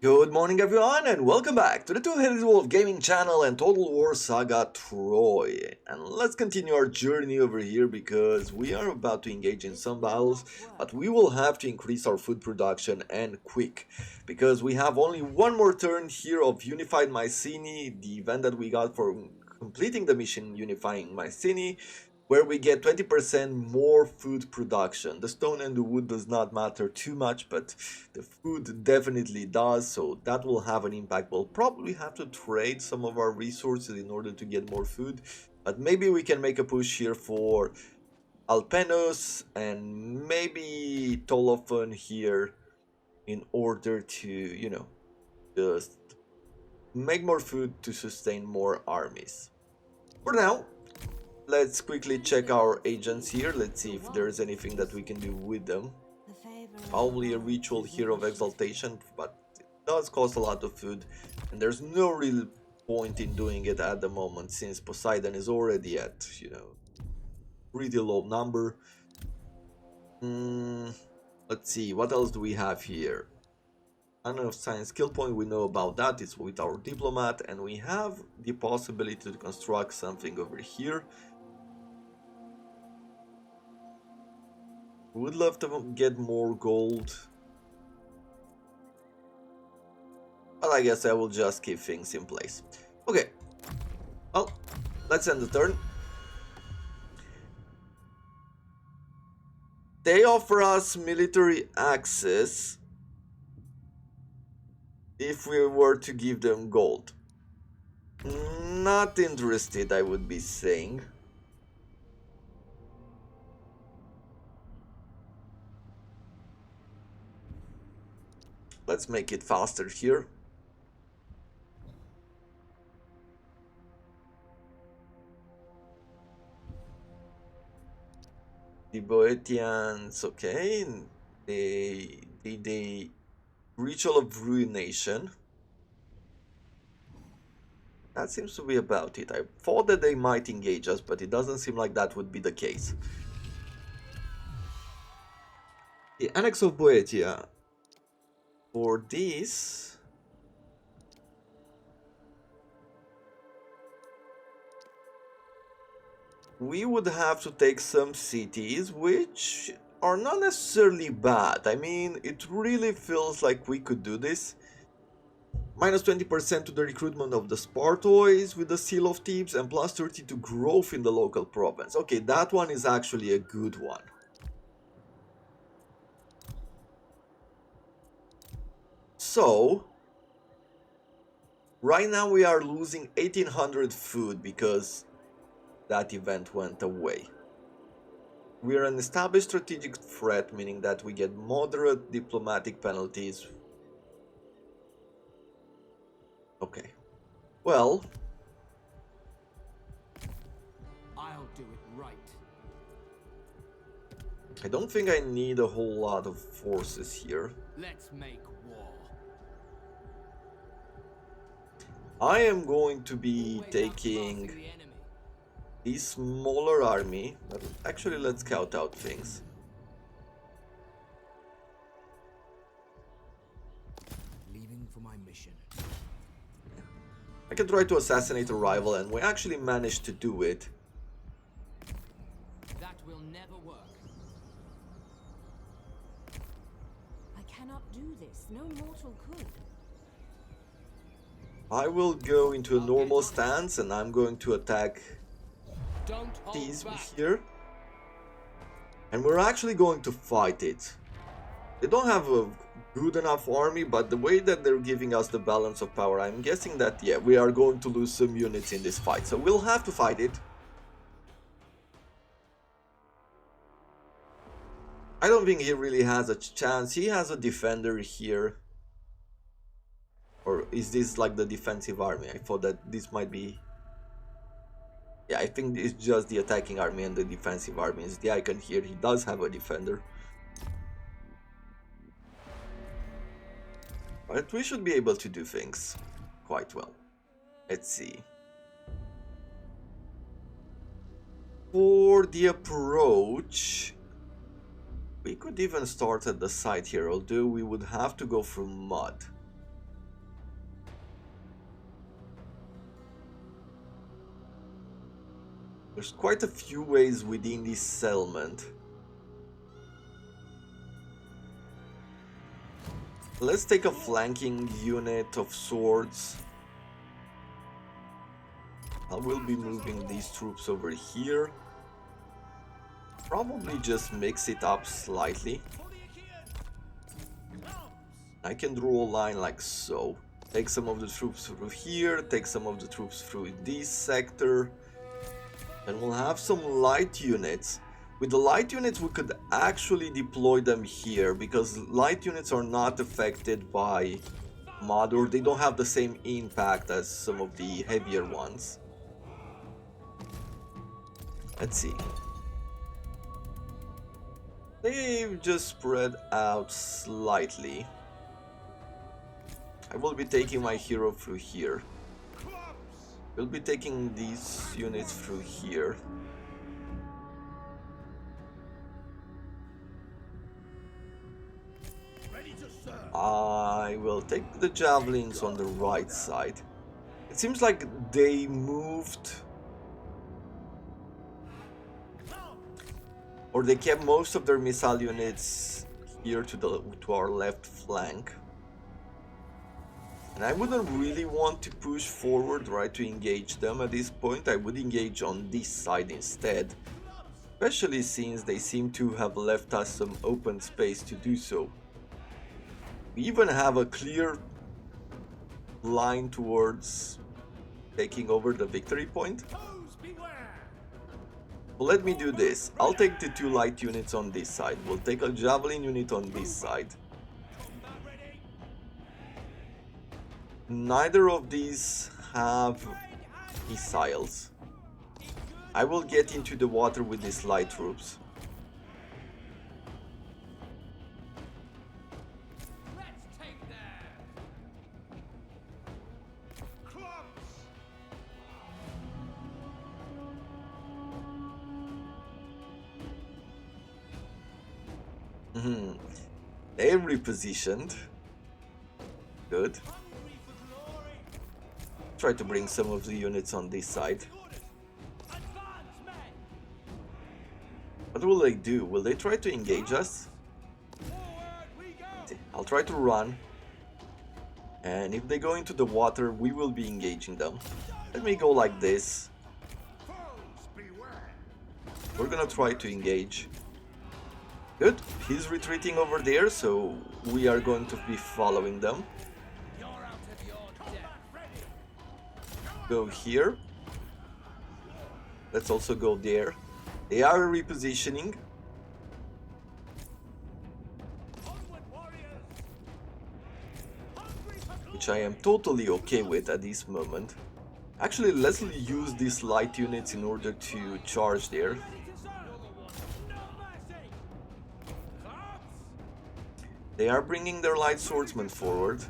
Good morning everyone and welcome back to the Two-Headed Wolf Gaming channel and Total War Saga Troy. And let's continue our journey over here because we are about to engage in some battles, but we will have to increase our food production and quick. Because we have only one more turn here of Unified Mycenae, the event that we got for completing the mission Unifying Mycenae, where we get 20% more food production. The stone and the wood does not matter too much, but the food definitely does, so that will have an impact. We'll probably have to trade some of our resources in order to get more food, but maybe we can make a push here for Alpenos and maybe Tolophon here in order to, just make more food to sustain more armies. For now, let's quickly check our agents here. Let's see if there's anything that we can do with them. Probably a ritual here of exaltation, but it does cost a lot of food, and there's no real point in doing it at the moment since Poseidon is already at, pretty low number. Let's see, what else do we have here? Honor of Science skill point, we know about that, it's with our diplomat, and we have the possibility to construct something over here. Would love to get more gold, but I guess I will just keep things in place. Okay, well, let's end the turn. They offer us military access if we were to give them gold. Not interested, I would be saying. Let's make it faster here. The Boetians, okay. The Ritual of Ruination. That seems to be about it. I thought that they might engage us, but it doesn't seem like that would be the case. The Annex of Boetia. For this, we would have to take some cities, which are not necessarily bad. I mean, it really feels like we could do this. Minus 20% to the recruitment of the Spartois with the Seal of Thebes, and plus 30 to growth in the local province. Okay, that one is actually a good one. So, right now we are losing 1800 food because that event went away. We are an established strategic threat, meaning that we get moderate diplomatic penalties. Okay. Well, I'll do it right. I don't think I need a whole lot of forces here. Let's make war. I am going to be taking a smaller army, but actually let's scout out things. Leaving for my mission. I can try to assassinate a rival, and we actually managed to do it. That will never work. I cannot do this. No mortal could. I will go into a normal stance, and I'm going to attack Don't these hold back. here. And we're actually going to fight it. They don't have a good enough army, but the way that they're giving us the balance of power, I'm guessing that, yeah, we are going to lose some units in this fight. So we'll have to fight it. I don't think he really has a chance. He has a defender here. Or is this like the defensive army? I thought that this might be... Yeah, I think it's just the attacking army and the defensive army. Is the icon here. He does have a defender. But we should be able to do things quite well. Let's see. For the approach, we could even start at the side here, although we would have to go through mud. There's quite a few ways within this settlement. Let's take a flanking unit of swords. I will be moving these troops over here. Probably just mix it up slightly. I can draw a line like so. Take some of the troops through here, take some of the troops through this sector. And we'll have some light units. With the light units we could actually deploy them here, because light units are not affected by mod, or they don't have the same impact as some of the heavier ones. Let's see. They've just spread out slightly. I will be taking my hero through here. We'll be taking these units through here. I will take the javelins on the right side. It seems like they moved, or they kept most of their missile units here to our left flank. And I wouldn't really want to push forward right to engage them at this point. I would engage on this side instead, especially since they seem to have left us some open space to do so. We even have a clear line towards taking over the victory point. So let me do this. I'll take the 2 light units on this side. We'll take a javelin unit on this side. Neither of these have missiles. I will get into the water with these light troops. They're repositioned. Good. Try to bring some of the units on this side. What will they do? Will they try to engage us? I'll try to run. And if they go into the water, we will be engaging them. Let me go like this. We're gonna try to engage. Good. He's retreating over there, so we are going to be following them. Go here. Let's also go there. They are repositioning. Which I am totally okay with at this moment. Actually, let's use these light units in order to charge there. They are bringing their light swordsmen forward.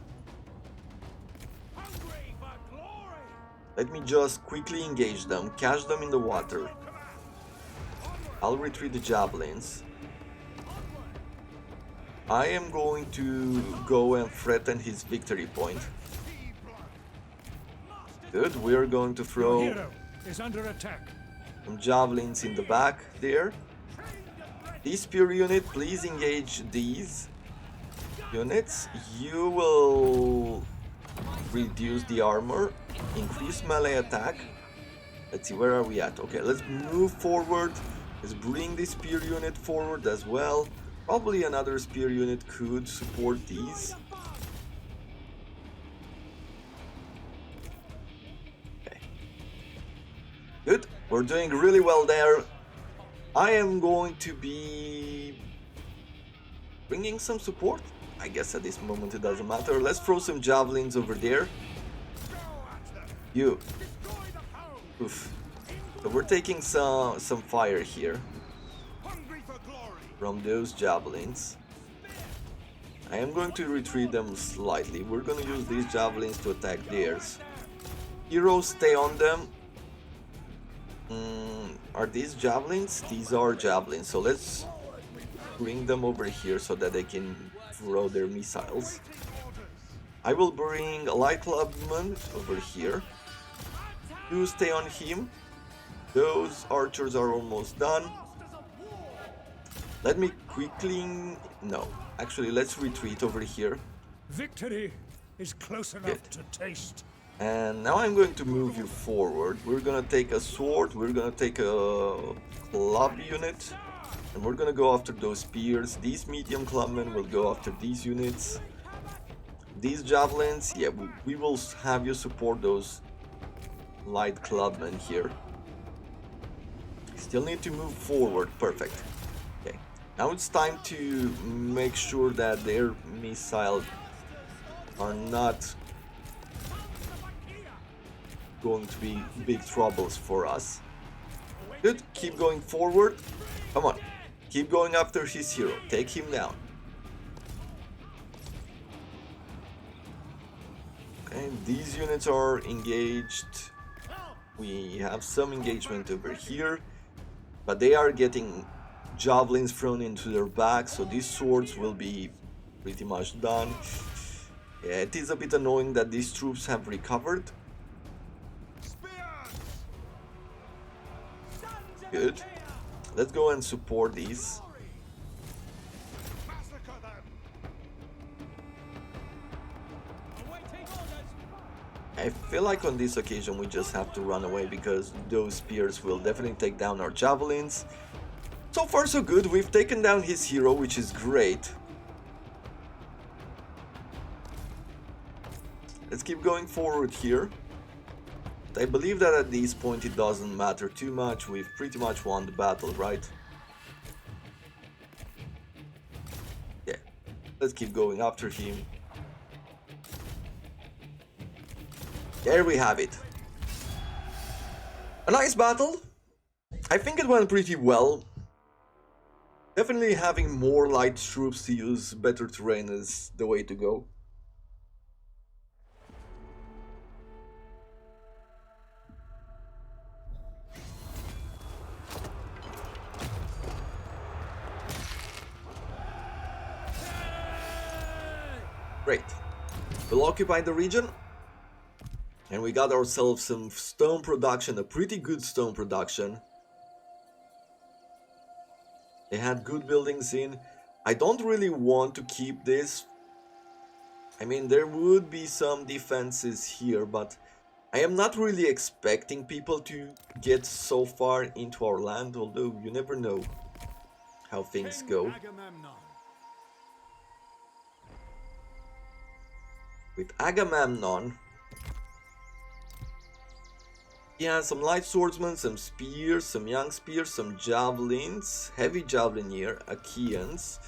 Let me just quickly engage them, catch them in the water. I'll retreat the javelins. I am going to go and threaten his victory point. Good, we are going to throw some javelins in the back there. This spear unit, please engage these units. You will reduce the armor, increase melee attack. Let's see, where are we at? Okay, let's move forward. Let's bring the spear unit forward as well. Probably another spear unit could support these. Okay. Good, we're doing really well there. I am going to be bringing some support. I guess at this moment it doesn't matter. Let's throw some javelins over there. You. Oof. So we're taking some fire here from those javelins. I am going to retreat them slightly. We're going to use these javelins to attack theirs. Heroes, stay on them. Are these javelins? These are javelins. So let's bring them over here so that they can throw their missiles. I will bring a light clubman over here. You stay on him. Those archers are almost done. Let me quickly... No, actually, let's retreat over here. Victory is close enough Good. to taste. And now I'm going to move you forward. We're gonna take a sword, we're gonna take a club unit, and we're gonna go after those spears. These medium clubmen will go after these units. These javelins, yeah, we will have you support those light clubmen here. Still need to move forward, perfect. Okay, now it's time to make sure that their missiles are not going to be big troubles for us. Good, keep going forward. Come on, keep going after his hero, take him down. Okay, these units are engaged. We have some engagement over here, but they are getting javelins thrown into their back, so these swords will be pretty much done. Yeah, it is a bit annoying that these troops have recovered. Good. Let's go and support these. I feel like on this occasion we just have to run away because those spears will definitely take down our javelins. So far so good, we've taken down his hero, which is great. Let's keep going forward here. I believe that at this point it doesn't matter too much, we've pretty much won the battle, right? Yeah, let's keep going after him. There we have it. A nice battle. I think it went pretty well. Definitely having more light troops to use better terrain is the way to go. Great. We'll occupy the region. And we got ourselves some stone production, a pretty good stone production. They had good buildings in. I don't really want to keep this. I mean, there would be some defenses here, but I am not really expecting people to get so far into our land, although you never know how things go. With Agamemnon, he has some light swordsmen, some spears, some young spears, some javelins, heavy javelineer, Achaeans.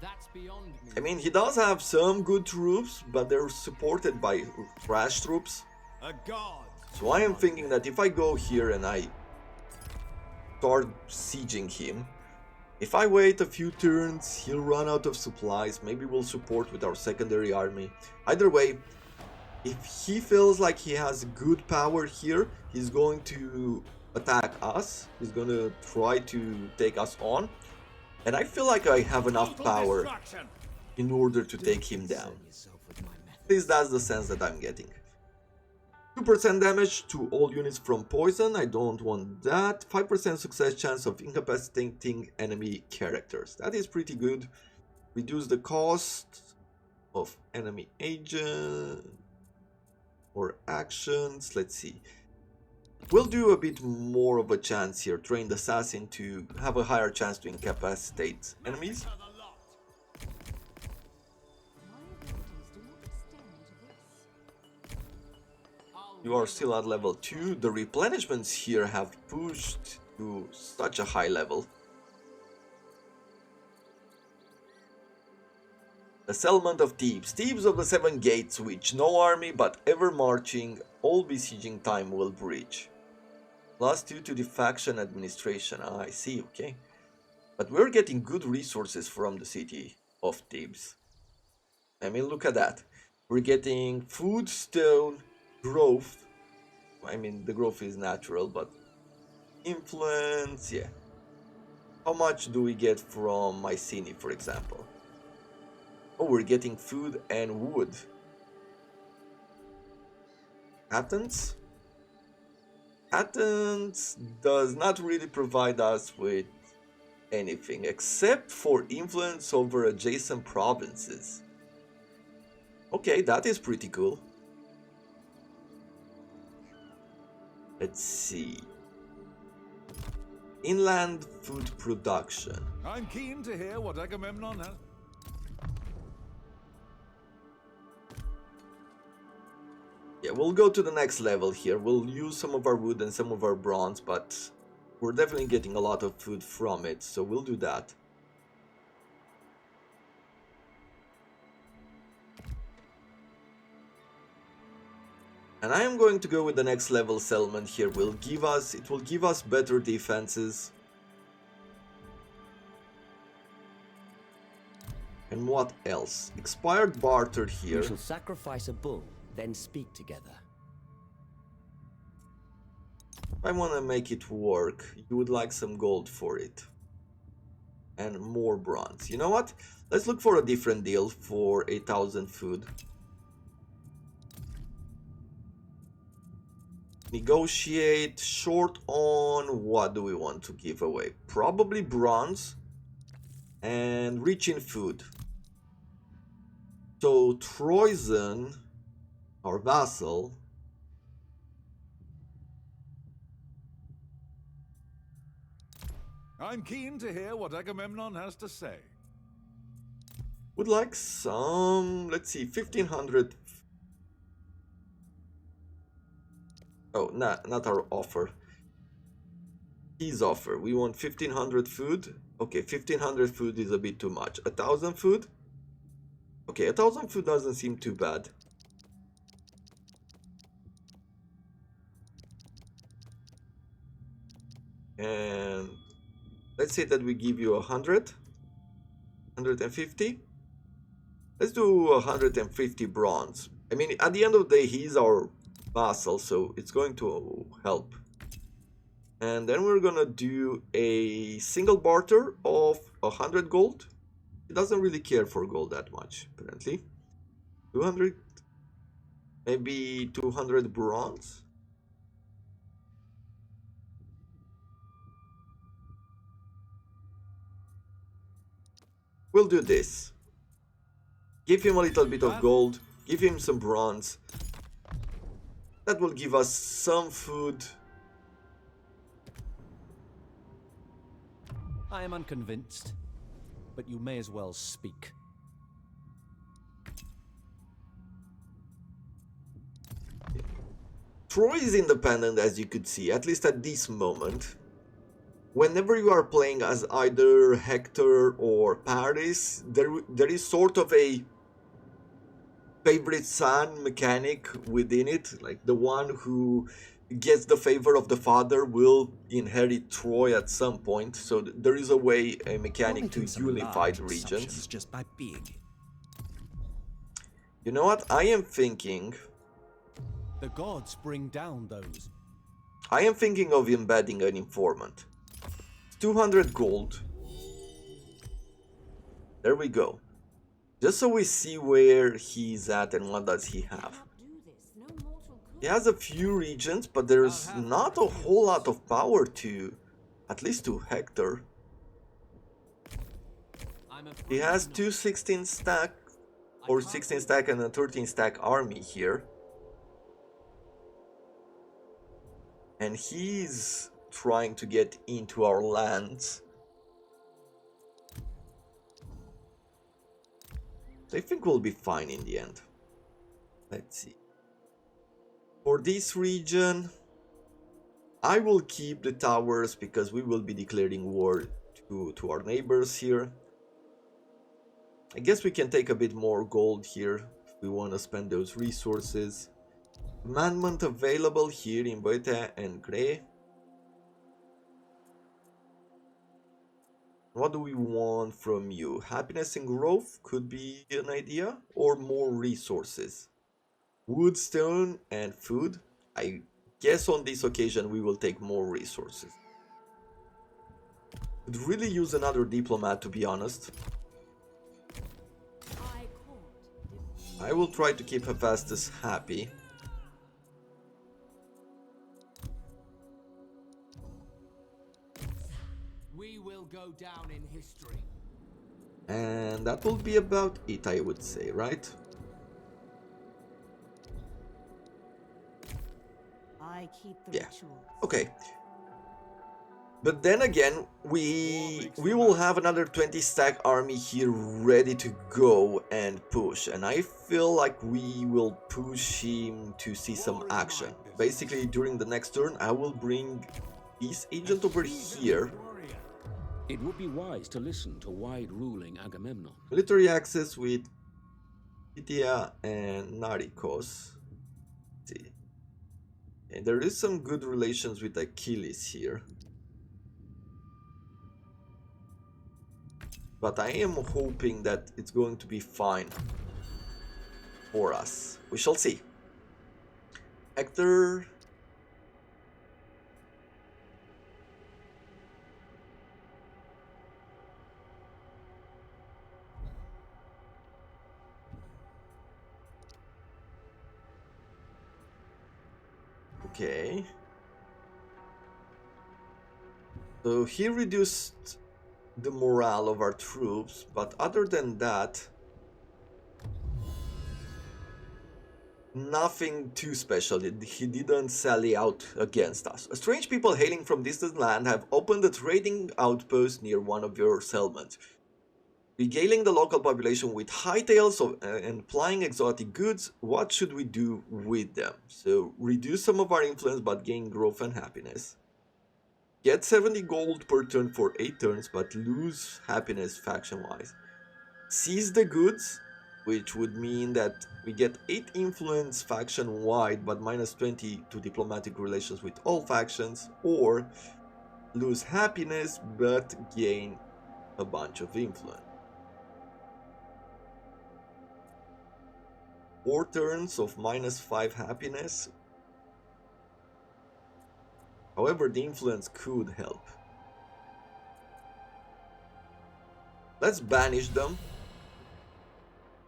That's beyond me. I mean, he does have some good troops, but they're supported by trash troops. A god. So I am thinking that if I go here and I start sieging him, if I wait a few turns, he'll run out of supplies, maybe we'll support with our secondary army. Either way, if he feels like he has good power here, he's going to attack us. He's going to try to take us on. And I feel like I have enough power in order to take him down. At least that's the sense that I'm getting. 2% damage to all units from poison. I don't want that. 5% success chance of incapacitating enemy characters. That is pretty good. Reduce the cost of enemy agent or actions. Let's see. We'll do a bit more of a chance here. Trained assassin to have a higher chance to incapacitate enemies. You are still at level 2. The replenishments here have pushed to such a high level. The settlement of Thebes. Thebes of the Seven Gates, which no army but ever marching, all besieging time will breach. +2 to the faction administration. Ah, I see, okay. But we're getting good resources from the city of Thebes. I mean, look at that. We're getting food, stone, growth. I mean, the growth is natural, but influence, yeah. How much do we get from Mycenae, for example? Oh, we're getting food and wood. Athens? Athens does not really provide us with anything except for influence over adjacent provinces. Okay, that is pretty cool. Let's see. Inland food production. I'm keen to hear what Agamemnon has. Yeah, we'll go to the next level here. We'll use some of our wood and some of our bronze, but we're definitely getting a lot of food from it, so we'll do that. And I am going to go with the next level settlement here. It will give us better defenses. And what else? Expired barter here. We shall sacrifice a bull, then speak together. If I want to make it work, you would like some gold for it. And more bronze. You know what? Let's look for a different deal for 8,000 food. Negotiate short on what do we want to give away? Probably bronze and rich in food. So Troyzen, our vassal, I'm keen to hear what Agamemnon has to say. would like some, let's see, 1,500. Oh, not our offer. His offer. We want 1,500 food. Okay, 1,500 food is a bit too much. 1,000 food? Okay, 1,000 food doesn't seem too bad. And let's say that we give you 100. 150. Let's do 150 bronze. I mean, at the end of the day, he's our vassal, so it's going to help. And then we're gonna do a single barter of 100 gold. He doesn't really care for gold that much, apparently. 200, maybe 200 bronze. We'll do this. Give him a little bit of gold, give him some bronze. That will give us some food. I am unconvinced, but you may as well speak. Troy is independent, as you could see, at least at this moment. Whenever you are playing as either Hector or Paris, there is sort of a favorite son mechanic within it. Like the one who gets the favor of the father will inherit Troy at some point. So there is a way, a mechanic to unify the regions. Just by being. You know what? I am thinking The gods bring down those. I am thinking of embedding an informant. 200 gold. There we go. Just so we see where he's at and what does he have. He has a few regions, but there's not a whole lot of power to, at least to Hector. He has two 16 stack, or 16 stack and a 13 stack army here. And he's trying to get into our lands. I think we'll be fine in the end. Let's see. For this region, I will keep the towers because we will be declaring war to our neighbors here. I guess we can take a bit more gold here if we want to spend those resources. Commandment available here in Boete and Grey. What do we want from you? Happiness and growth could be an idea, or more resources. Wood, stone, and food. I guess on this occasion we will take more resources. Could really use another diplomat, to be honest. I will try to keep Hephaestus happy. history. And that will be about it, I would say, right? I keep the Yeah. rituals. Okay. But then again, we will have another 20 stack army here ready to go and push, and I feel like we will push him to see some action. Basically, during the next turn, I will bring this agent over here. It would be wise to listen to wide-ruling Agamemnon. Military access with Pythia and Narikos. Let's see. And there is some good relations with Achilles here. But I am hoping that it's going to be fine for us. We shall see. Hector. Okay. So he reduced the morale of our troops, but other than that, nothing too special. He didn't sally out against us. Strange people hailing from distant land have opened a trading outpost near one of your settlements, regaling the local population with hightails and plying exotic goods. What should we do with them? So reduce some of our influence but gain growth and happiness. Get 70 gold per turn for 8 turns, but lose happiness faction-wise. Seize the goods, which would mean that we get 8 influence faction-wide, but minus 20 to diplomatic relations with all factions, or lose happiness, but gain a bunch of influence. 4 turns of minus 5 happiness. However, the influence could help. Let's banish them.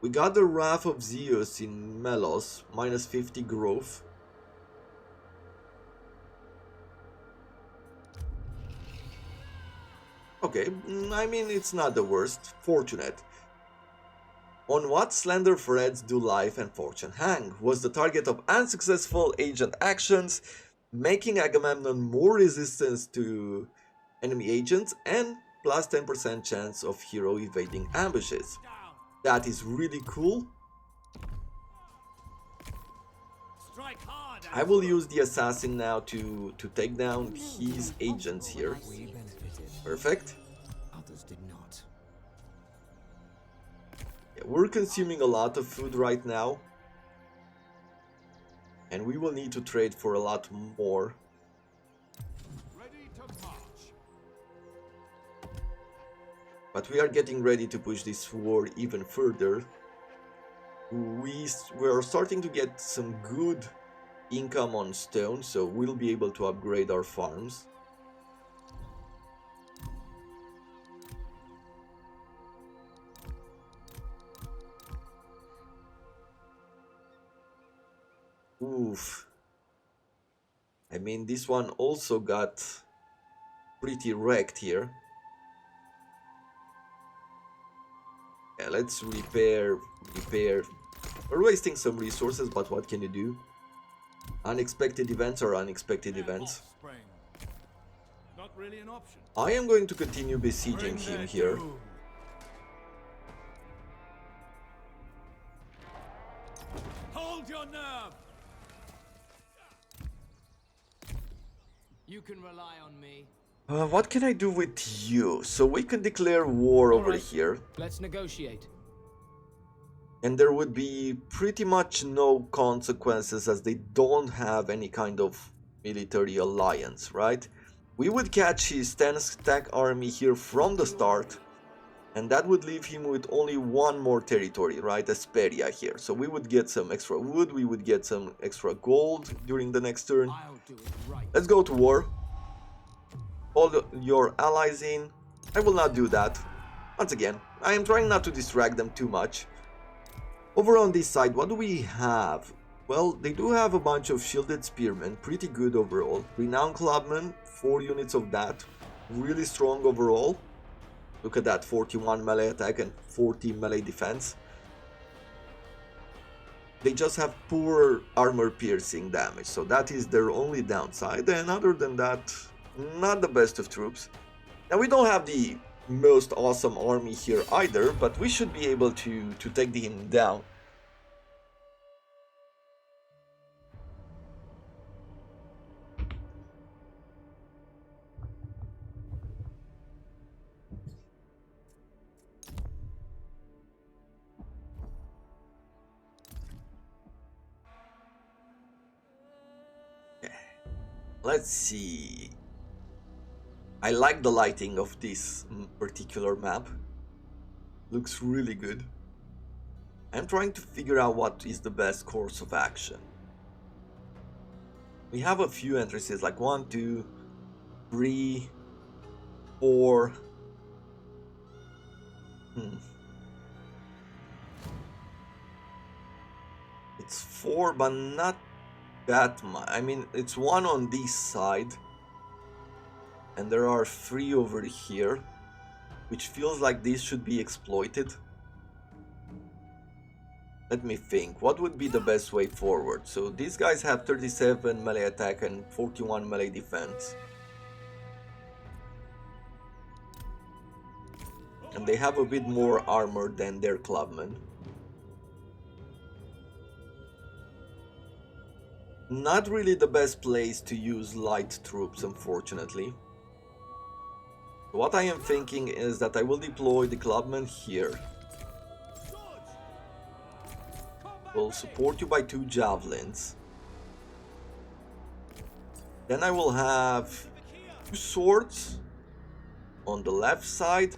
We got the Wrath of Zeus in Melos, minus 50 growth. Okay, I mean, it's not the worst. Fortunate. On what slender threads do life and fortune hang? Was the target of unsuccessful agent actions, making Agamemnon more resistance to enemy agents and plus 10% chance of hero evading ambushes. That is really cool. I will use the assassin now to take down his agents here. We benefited. Perfect. Others did not. Yeah, we're consuming a lot of food right now, and we will need to trade for a lot more. Ready to march. But we are getting ready to push this war even further. We are starting to get some good income on stone, so we'll be able to upgrade our farms. Oof. I mean, this one also got pretty wrecked here. Yeah, let's repair. We're wasting some resources, but what can you do? Unexpected events are unexpected events. Offspring. Not really an option. I am going to continue besieging him here. Hold your nerve. You can rely on me. What can I do with you? So we can declare war over Alright. here. Let's negotiate. And there would be pretty much no consequences as they don't have any kind of military alliance, right? We would catch his 10-stack army here from the start, and that would leave him with only one more territory, right? Asperia here. So we would get some extra wood, we would get some extra gold during the next turn. I'll do it right. Let's go to war. All your allies in. I will not do that. Once again, I am trying not to distract them too much. Over on this side, what do we have? Well, they do have a bunch of shielded spearmen, pretty good overall. Renowned clubmen, 4 units of that, really strong overall. Look at that, 41 melee attack and 40 melee defense. They just have poor armor piercing damage, so that is their only downside, and other than that, not the best of troops. Now we don't have the most awesome army here either, but we should be able to take him down. Let's see. I like the lighting of this particular map. Looks really good. I'm trying to figure out what is the best course of action. We have a few entrances, like 1, 2, 3, 4. It's 4, but not that much. I mean, it's 1 on this side, and there are 3 over here, which feels like this should be exploited. Let me think, what would be the best way forward? So these guys have 37 melee attack and 41 melee defense. And they have a bit more armor than their clubmen. Not really the best place to use light troops, unfortunately. What I am thinking is that I will deploy the clubmen here. Will support you by 2 javelins. Then I will have 2 swords on the left side,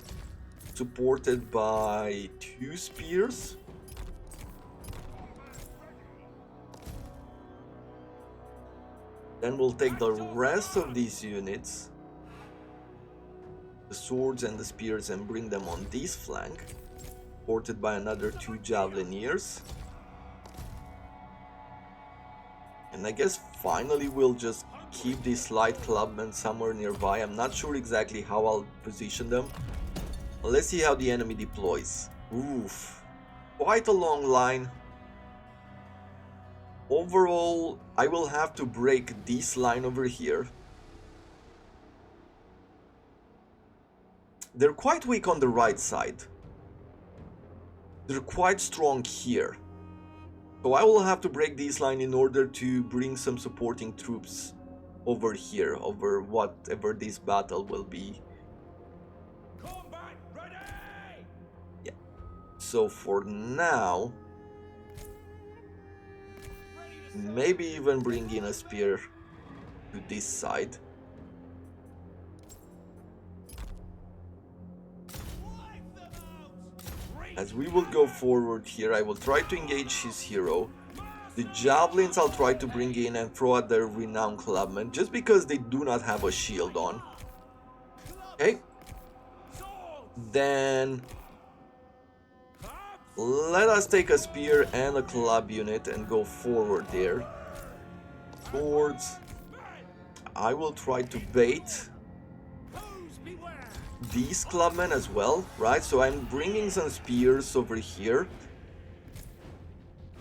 supported by 2 spears. Then we'll take the rest of these units, the swords and the spears, and bring them on this flank, supported by another 2 javelineers. And I guess finally we'll just keep these light clubmen somewhere nearby. I'm not sure exactly how I'll position them. Let's see how the enemy deploys. Oof, quite a long line. Overall, I will have to break this line over here. They're quite weak on the right side. They're quite strong here. So I will have to break this line in order to bring some supporting troops over here, over whatever this battle will be. Combat ready! Yeah. So for now, maybe even bring in a spear to this side. As we will go forward here, I will try to engage his hero. The javelins I'll try to bring in and throw at the renowned clubmen, just because they do not have a shield on. Okay. Then let us take a spear and a club unit and go forward there. Swords. I will try to bait these clubmen as well, right? So I'm bringing some spears over here,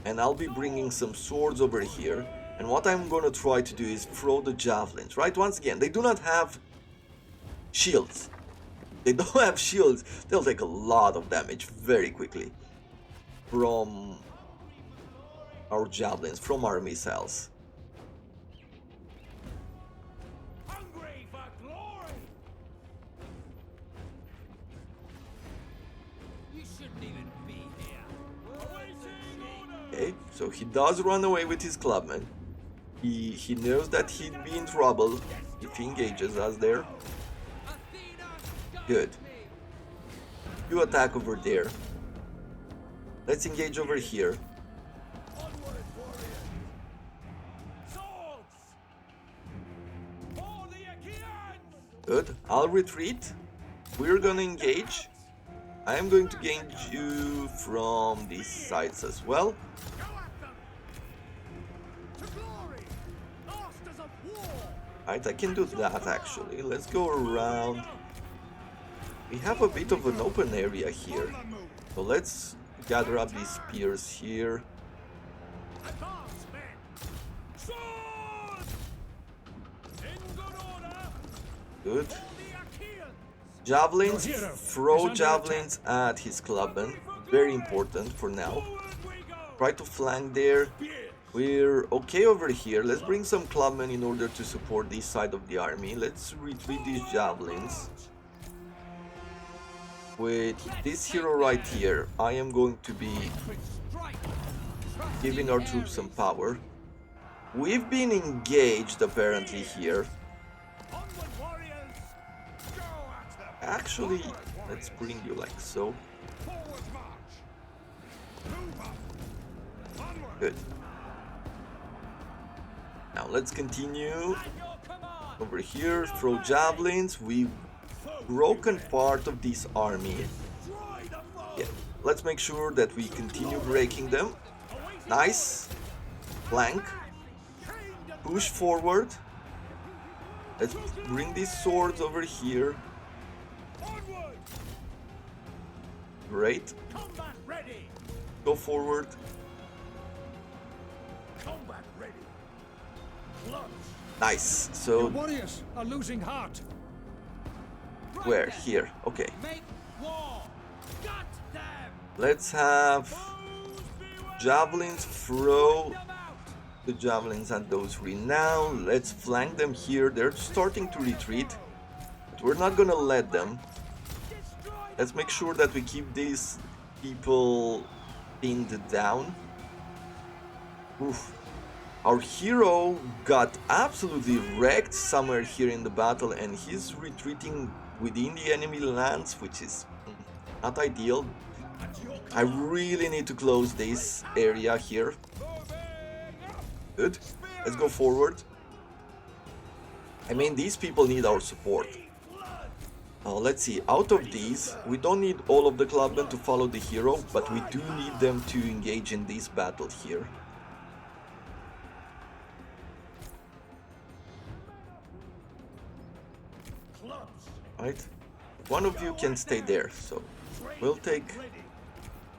and I'll be bringing some swords over here. And what I'm going to try to do is throw the javelins, right? Once again, they do not have shields. They don't have shields. They'll take a lot of damage very quickly from our javelins, from our missiles. Hungry for glory! You shouldn't even be here. Awaiting order! Okay, so he does run away with his clubmen. He knows that he'd be in trouble if he engages us there. Good. You attack over there. Let's engage over here. Onward, warriors! Swords! For the Achaeans! Good. I'll retreat. We're gonna engage. I am going to engage you from these sides as well. Go at them! To glory! Masters of war! Right, I can do that actually. Let's go around. we have a bit of an open area here. So let's gather up these spears here. Advance, men! Sword! In good order! Good. For the Achaeans! Javelins, Your hero throw is under javelins at his clubman. Very important for now. Forward we go! Try to flank there. We're okay over here. Let's bring some clubmen in order to support this side of the army. Let's retreat these javelins. With this hero right here, I am going to be Strike. giving our troops some power. We've been engaged apparently here. Onward, warriors! Go at them! Actually, let's bring you like so. Forward march! Move up! Onward! Good. Now let's continue At your command. over here. Throw javelins. We've broken part of this army. Destroy the foe! Yeah. Let's make sure that we continue breaking them. Nice. Flank. Push forward. Let's bring these swords over here. Onward! Great. Combat ready! Go forward. Combat ready! Clutch! Nice. Your So warriors are losing heart. Right where? then. Here. Okay. Make war. Gut them. Let's have Foes beware! javelins throw Them out. the javelins at those renown. Let's flank them here. They're starting to retreat, but we're not gonna let them. Destroy. Let's make sure that we keep these people pinned down. Oof. Our hero got absolutely wrecked somewhere here in the battle, and he's retreating within the enemy lands, which is not ideal. I really need to close this area here. Good. Let's go forward. I mean, these people need our support. Let's see. Out of these, we don't need all of the clubmen to follow the hero, but we do need them to engage in this battle here. Clubs! Right? One of you can stay there, so we'll take Ready!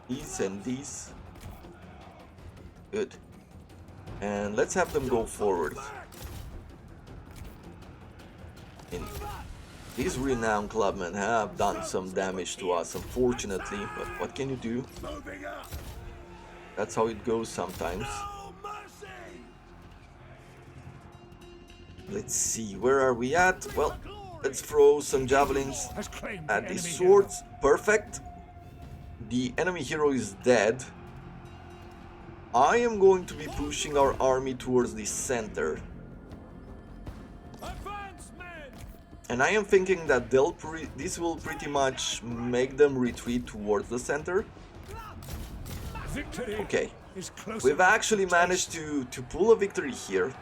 these and these. Good. And let's have them go forward. And these renowned clubmen have done some damage to us, unfortunately, but what can you do? Moving up! That's how it goes sometimes. No mercy! Let's see, where are we at? Well, let's throw some javelins Has claimed at the these enemy swords. Perfect. The enemy hero is dead. I am going to be pushing our army towards the center. Advance, men! And I am thinking that this will pretty much make them retreat towards the center. hero. Victory Okay. is closer. We've actually managed to pull a victory here.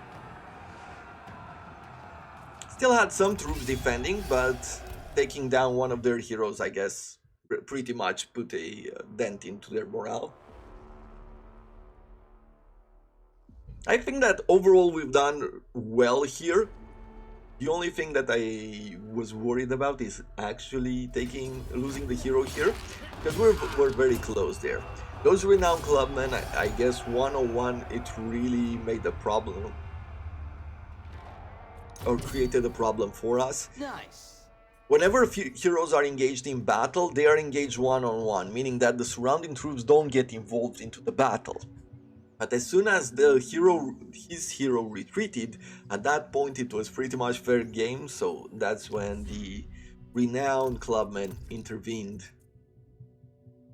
Still had some troops defending, but taking down one of their heroes, I guess, pretty much put a dent into their morale. I think that overall we've done well here. The only thing that I was worried about is actually losing the hero here, because we're very close there. Those renowned clubmen, I guess 101, it really made a problem, or created a problem for us. Nice. Whenever heroes are engaged in battle, they are engaged one-on-one, meaning that the surrounding troops don't get involved into the battle. But as soon as his hero retreated, at that point it was pretty much fair game, so that's when the renowned clubmen intervened.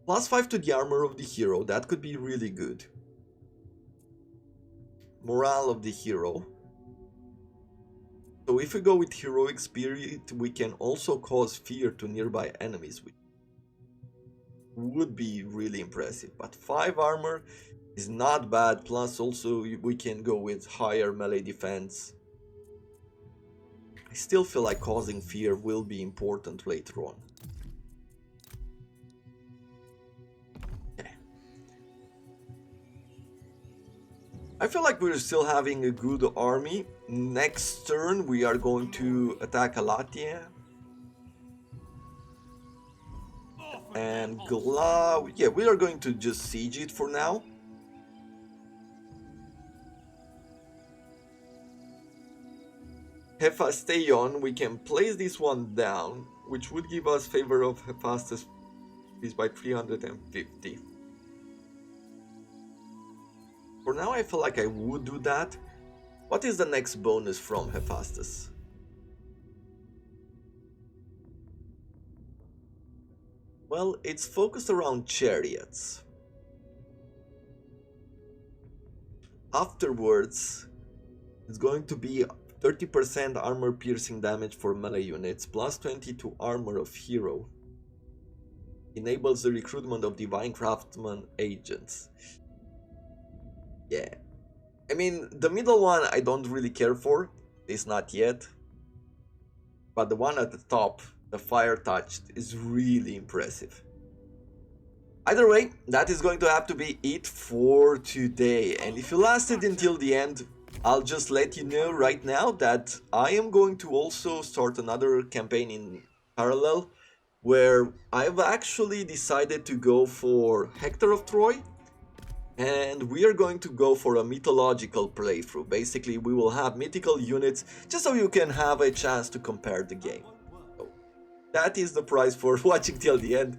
+5 to the armor of the hero, that could be really good. Morale of the hero. So if we go with heroic spirit, we can also cause fear to nearby enemies, which would be really impressive. But 5 armor is not bad, plus also we can go with higher melee defense. I still feel like causing fear will be important later on. Okay. I feel like we're still having a good army. Next turn we are going to attack Alatia. And yeah, we are going to just siege it for now. Hephaestion, we can place this one down, which would give us favor of Hephaestus is by 350. For now, I feel like I would do that. What is the next bonus from Hephaestus? Well, it's focused around chariots. Afterwards, it's going to be 30% armor piercing damage for melee units, plus 20 to armor of hero. Enables the recruitment of divine craftsman agents. Yeah. I mean, the middle one I don't really care for, at least not yet. But the one at the top, the fire touched, is really impressive. Either way, that is going to have to be it for today. And if you lasted until the end, I'll just let you know right now that I am going to also start another campaign in parallel, where I've actually decided to go for Hector of Troy, and we are going to go for a mythological playthrough. Basically, we will have mythical units just so you can have a chance to compare the game. So that is the prize for watching till the end.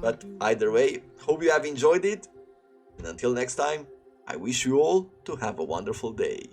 But either way, hope you have enjoyed it, and until next time, I wish you all to have a wonderful day.